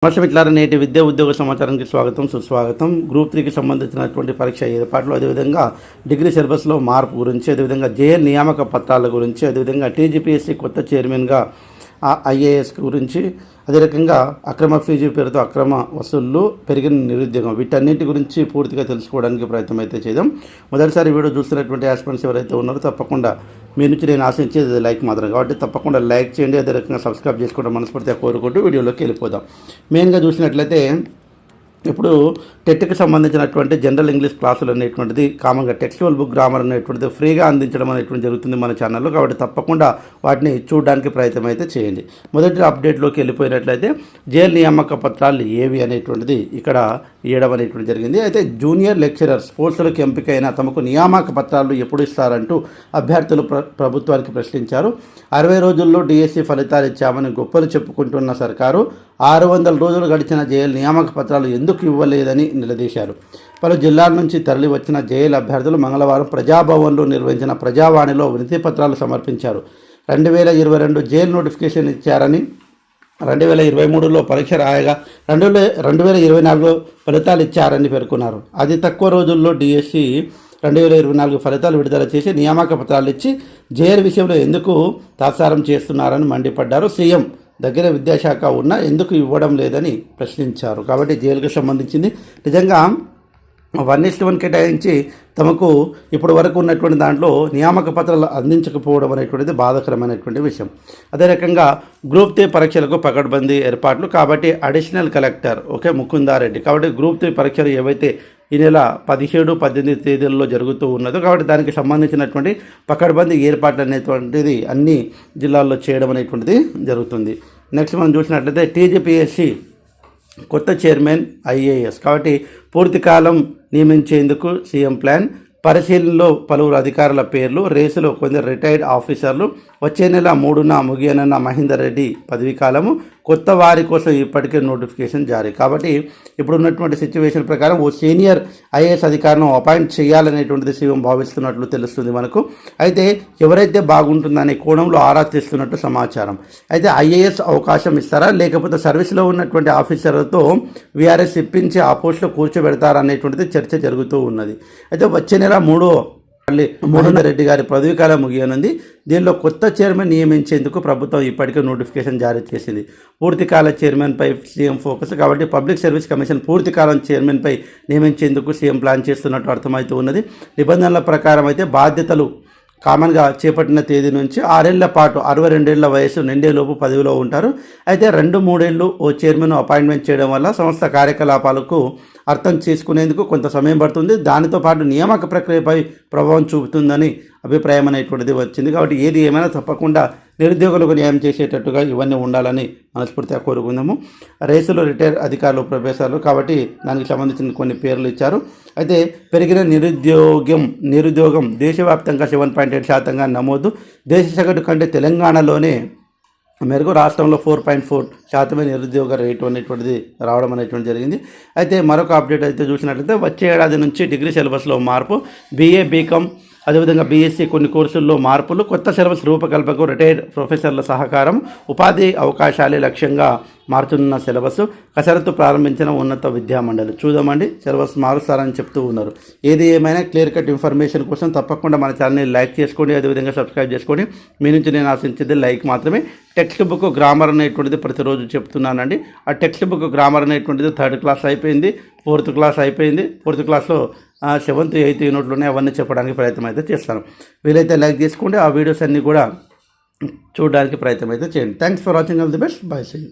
నమస్తే మిత్రులారా, నేటి విద్యా ఉద్యోగ సమాచారానికి స్వాగతం సుస్వాగతం. గ్రూప్ 3కి సంబంధించినటువంటి పరీక్ష ఏర్పాట్లు, అదేవిధంగా డిగ్రీ సిలబస్లో మార్పు గురించి, అదేవిధంగా జేఎల్ నియామక పత్రాల గురించి, అదేవిధంగా టీజీపీఎస్సీ కొత్త చైర్మన్గా ఐఏఎస్ గురించి, అదే రకంగా అక్రమ ఫీజు పేరుతో అక్రమ వసూళ్లు, పెరిగిన నిరుద్యోగం, వీటన్నిటి గురించి పూర్తిగా తెలుసుకోవడానికి ప్రయత్నం అయితే చేద్దాం. మొదటిసారి వీడియో చూస్తున్నటువంటి ఆస్పిరెంట్స్ ఎవరైతే ఉన్నారో తప్పకుండా మీ నుంచి నేను ఆశించేది లైక్ మాత్రం, కాబట్టి తప్పకుండా లైక్ చేయండి. అదే రకంగా సబ్స్క్రైబ్ చేసుకోవడం మనస్ఫూర్తిగా కోరుకుంటూ వీడియోలోకి వెళ్ళిపోదాం. మెయిన్గా చూసినట్లయితే ఇప్పుడు టెట్కి సంబంధించినటువంటి జనరల్ ఇంగ్లీష్ క్లాసులు అనేటువంటిది కామన్గా టెక్స్చువల్ బుక్ గ్రామర్ అనేటువంటిది ఫ్రీగా అందించడం అనేటువంటి జరుగుతుంది మన ఛానల్లో, కాబట్టి తప్పకుండా వాటిని చూడడానికి ప్రయత్నం అయితే చేయండి. మొదటి అప్డేట్లోకి వెళ్ళిపోయినట్లయితే జేఎల్ నియామక పత్రాలు ఏవి అనేటువంటిది ఇక్కడ ఇవ్వడం అనేటువంటి జరిగింది. అయితే జూనియర్ లెక్చరర్స్ పోస్టులకు ఎంపికైన తమకు నియామక పత్రాలు ఎప్పుడు ఇస్తారంటూ అభ్యర్థులు ప్రభుత్వానికి ప్రశ్నించారు. 60 రోజుల్లో డిఎస్సి ఫలితాలు ఇచ్చామని గొప్పలు చెప్పుకుంటున్న సర్కారు 600 రోజులు గడిచిన జేఎల్ నియామక పత్రాలు ఎందుకు ఇవ్వలేదని నిలదీశారు. పలు జిల్లాల నుంచి తరలి వచ్చిన జేఎల్ అభ్యర్థులు మంగళవారం ప్రజాభవన్లో నిర్వహించిన ప్రజావాణిలో వినతి పత్రాలు సమర్పించారు. 2022 జేఎల్ నోటిఫికేషన్ ఇచ్చారని, 2023లో పరీక్ష రాయగా 2024 ఫలితాలు ఇచ్చారని పేర్కొన్నారు. అతి తక్కువ రోజుల్లో డిఎస్సి 2024 ఫలితాలు విడుదల చేసి నియామక పత్రాలు ఇచ్చి జేఎల్ విషయంలో ఎందుకు తాత్సారం చేస్తున్నారని మండిపడ్డారు. సీఎం దగ్గర విద్యాశాఖ ఉన్నా ఎందుకు ఇవ్వడం లేదని ప్రశ్నించారు. కాబట్టి జేఎల్కి సంబంధించింది నిజంగా 1:1 కేటాయించి తమకు ఇప్పటి వరకు ఉన్నటువంటి దాంట్లో నియామక పత్రాలు అందించకపోవడం అనేటువంటిది బాధాకరమైనటువంటి విషయం. అదే రకంగా గ్రూప్ 3 పరీక్షలకు పకడ్బందీ ఏర్పాట్లు. కాబట్టి అడిషనల్ కలెక్టర్ ముకుందారెడ్డి, కాబట్టి గ్రూప్ 3 పరీక్షలు ఏవైతే ఈ నెల 17, 18 తేదీల్లో జరుగుతూ ఉన్నదో, కాబట్టి దానికి సంబంధించినటువంటి పకడ్బందీ ఏర్పాట్లు అనేటువంటిది అన్ని జిల్లాల్లో చేయడం అనేటువంటిది జరుగుతుంది. నెక్స్ట్ మనం చూసినట్లయితే టీజీపీఎస్సీ కొత్త చైర్మన్ ఐఏఎస్, కాబట్టి పూర్తి కాలం నియమించేందుకు సీఎం ప్లాన్. పరిశీలనలో పలువురు అధికారుల పేర్లు, రేసులో కొందరు రిటైర్డ్ ఆఫీసర్లు. వచ్చే నెల 3న ముగియనున్న మహేందర్ రెడ్డి పదవీ కాలము. కొత్త వారి కోసం ఇప్పటికే నోటిఫికేషన్ జారీ. కాబట్టి ఇప్పుడు ఉన్నటువంటి సిచ్యువేషన్ ప్రకారం ఓ సీనియర్ ఐఏఎస్ అధికారులను అపాయింట్ చేయాలనేటువంటిది సీఎం భావిస్తున్నట్లు తెలుస్తుంది మనకు. అయితే ఎవరైతే బాగుంటుందనే కోణంలో ఆరా తీస్తున్నట్టు సమాచారం. అయితే ఐఏఎస్ అవకాశం ఇస్తారా, లేకపోతే సర్వీస్లో ఉన్నటువంటి ఆఫీసర్లతో వీఆర్ఎస్ ఇప్పించి ఆ పోస్టులో కూర్చోబెడతారా అనేటువంటిది చర్చ జరుగుతూ ఉన్నది. అయితే వచ్చే నెల 3న రెడ్డి గారి పదవీకాలం ముగియనుంది. దీనిలో కొత్త చైర్మన్ నియమించేందుకు ప్రభుత్వం ఇప్పటికే నోటిఫికేషన్ జారీ చేసింది. పూర్తికాల చైర్మన్పై సీఎం ఫోకస్. కాబట్టి పబ్లిక్ సర్వీస్ కమిషన్ పూర్తికాలం చైర్మన్పై నియమించేందుకు సీఎం ప్లాన్ చేస్తున్నట్టు అర్థమవుతూ ఉన్నది. నిబంధనల ప్రకారం అయితే బాధ్యతలు కామన్గా చేపట్టిన తేదీ నుంచి 6 ఏళ్ల పాటు 62 ఏళ్ల వయసు నిండేలోపు పదవిలో ఉంటారు. అయితే 2-3 ఏళ్లు ఓ చైర్మన్ అపాయింట్మెంట్ చేయడం వల్ల సంస్థ కార్యకలాపాలకు అర్థం చేసుకునేందుకు కొంత సమయం పడుతుంది. దానితో పాటు నియామక ప్రక్రియపై ప్రభావం చూపుతుందని అభిప్రాయం అనేటువంటిది వచ్చింది. కాబట్టి ఏది ఏమైనా తప్పకుండా నిరుద్యోగులకు న్యాయం చేసేటట్టుగా ఇవన్నీ ఉండాలని మనస్ఫూర్తిగా కోరుకుందాము. రేసులో రిటైర్ అధికారులు, ప్రొఫెసర్లు, కాబట్టి దానికి సంబంధించిన కొన్ని పేర్లు ఇచ్చారు. అయితే పెరిగిన నిరుద్యోగం దేశవ్యాప్తంగా 7.8% నమోదు. దేశ సగటు కంటే తెలంగాణలోనే మెరుగు. రాష్ట్రంలో 4.4% నిరుద్యోగ రేటు అనేటువంటిది రావడం అనేటువంటి జరిగింది. అయితే మరొక అప్డేట్ అయితే చూసినట్లయితే వచ్చే ఏడాది నుంచి డిగ్రీ సిలబస్లో మార్పు. బీఏ, బీకామ్, అదేవిధంగా బీఎస్సీ కొన్ని కోర్సుల్లో మార్పులు. కొత్త సిలబస్ రూపకల్పనకు రిటైర్డ్ ప్రొఫెసర్ల సహకారం. ఉపాధి అవకాశాలే లక్ష్యంగా మారుతున్న సిలబస్. కసరత్తు ప్రారంభించిన ఉన్నత విద్యామండలి. చూద్దామండి, సిలబస్ మారుస్తారని చెప్తూ ఉన్నారు. ఏది ఏమైనా క్లియర్ కట్ ఇన్ఫర్మేషన్ కోసం తప్పకుండా మన ఛానల్ని లైక్ చేసుకోండి, అదేవిధంగా సబ్స్క్రైబ్ చేసుకోండి. మీ నుంచి నేను ఆశించేది లైక్ మాత్రమే. టెక్స్ట్ బుక్ గ్రామర్ అనేటువంటిది ప్రతిరోజు చెప్తున్నానండి. ఆ టెక్స్ట్ బుక్ గ్రామర్ అనేటువంటిది 3rd క్లాస్ అయిపోయింది, 4th క్లాస్ అయిపోయింది. 4th క్లాస్లో 7th, 8th యూనిట్లు ఉన్నాయి. అవన్నీ చెప్పడానికి ప్రయత్నం అయితే చేస్తాను. వీలైతే లైక్ చేసుకోండి, ఆ వీడియోస్ అన్నీ కూడా చూడడానికి ప్రయత్నం అయితే చేయండి. Thanks for watching. All the best. Bye. See you.